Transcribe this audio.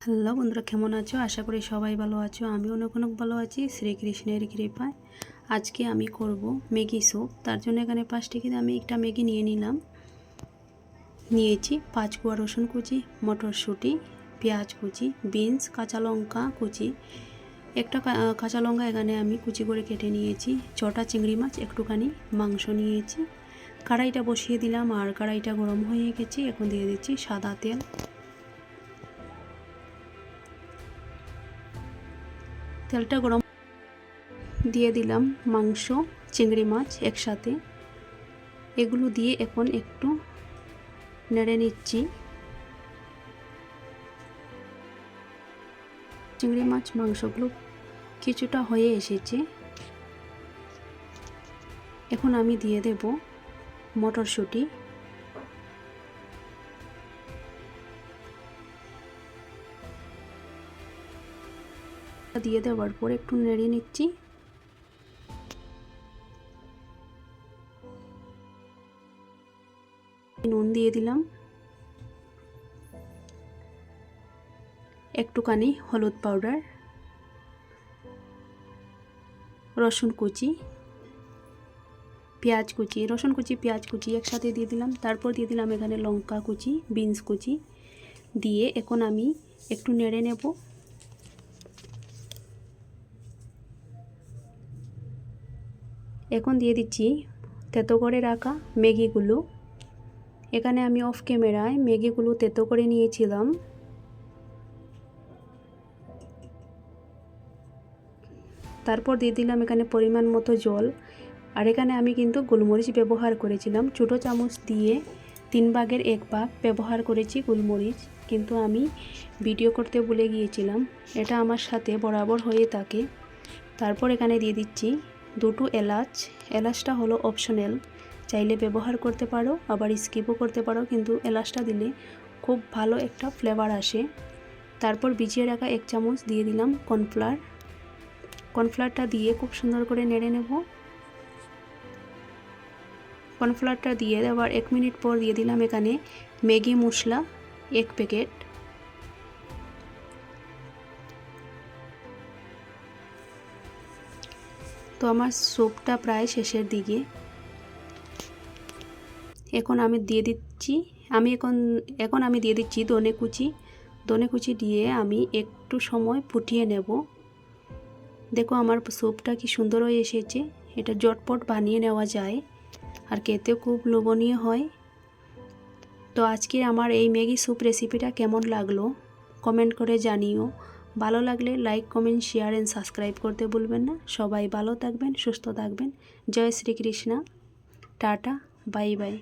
Hello বন্ধুরা, কেমন আছো? আশা করি সবাই ভালো আছো। আমি অনেক ভালো আছি শ্রীকৃষ্ণের কৃপায়। আজকে আমি করব ম্যাগি স্যুপ। তার জন্য এখানে 5 টাকা আমি একটা ম্যাগি নিয়ে নিলাম। নিয়েছি 5 কোয়া রসুন কুচি, মটরশুঁটি, পেঁয়াজ কুচি, বিনস, কাঁচা লঙ্কা কুচি, একটা কাঁচা লঙ্কা এখানে আমি কুচি করে কেটে নিয়েছি, 6টা চিংড়ি মাছ, একটুখানি মাংস নিয়েছি। কড়াইটা বসিয়ে দিলাম আর কড়াইটা গরম হয়ে গেছে। এখন দিয়ে দিচ্ছি সাদা তেল। তেলটা গরম দিয়ে দিলাম মাংস, চিংড়ি মাছ একসাথে। এগুলো দিয়ে এখন একটু নেড়ে নিচ্ছি। চিংড়ি মাছ মাংসগুলো কিছুটা হয়ে এসেছে। এখন আমি দিয়ে দেব মটরশুঁটি। দিয়ে দেওয়ার পর একটু নেড়ে নিচ্ছি। নুন দিয়ে দিলাম, একটুখানি হলুদ পাউডার, রসুন কুচি, পেঁয়াজ কুচি, রসুন কুচি পেঁয়াজ কুচি একসাথে দিয়ে দিলাম। তারপর দিয়ে দিলাম এখানে লঙ্কা কুচি, বিনস কুচি দিয়ে এখন আমি একটু নেড়ে নেব। এখন দিয়ে দিচ্ছি তেতো করে রাখা ম্যাগিগুলো। এখানে আমি অফ ক্যামেরায় ম্যাগিগুলো তেতো করে নিয়েছিলাম। তারপর দিয়ে দিলাম এখানে পরিমাণ মতো জল। আর এখানে আমি কিন্তু গোলমরিচ ব্যবহার করেছিলাম, ছোটো চামচ দিয়ে 3 ভাগের 1 ভাগ ব্যবহার করেছি গোলমরিচ, কিন্তু আমি ভিডিও করতে ভুলে গিয়েছিলাম। এটা আমার সাথে বরাবর হয়ে থাকে। তারপর এখানে দিয়ে দিচ্ছি 2টো এলাচ। এলাচটা হলো অপশনাল, চাইলে ব্যবহার করতে পারো, আবার স্কিপও করতে পারো, কিন্তু এলাচটা দিলে খুব ভালো একটা ফ্লেভার আসে। তারপর ভিজিয়ে রাখা 1 চামচ দিয়ে দিলাম কর্নফ্লাওয়ার। কর্নফ্লাওয়ারটা দিয়ে খুব সুন্দর করে নেড়ে নেব। কর্নফ্লাওয়ারটা দিয়ে আবার 1 মিনিট পর দিয়ে দিলাম এখানে ম্যাগি মশলা 1 প্যাকেট। তো আমার স্যুপটা প্রায় শেষের দিকে। এখন আমি দিয়ে দিচ্ছি ধনে কুচি দিয়ে আমি একটু সময় ফুটিয়ে নেব। দেখো আমার স্যুপটা কি সুন্দর হয়ে এসেছে। এটা ঝটপট বানিয়ে নেওয়া যায় আর খেতেও খুব লোভনীয় হয়। তো আজকে আমার এই ম্যাগি স্যুপ রেসিপিটা কেমন লাগলো কমেন্ট করে জানিও। ভালো লাগলে like, comment, share and subscribe করতে ভুলবেন না। সবাই ভালো থাকবেন, সুস্থ থাকবেন। Jai Shri Krishna. Tata, bye by.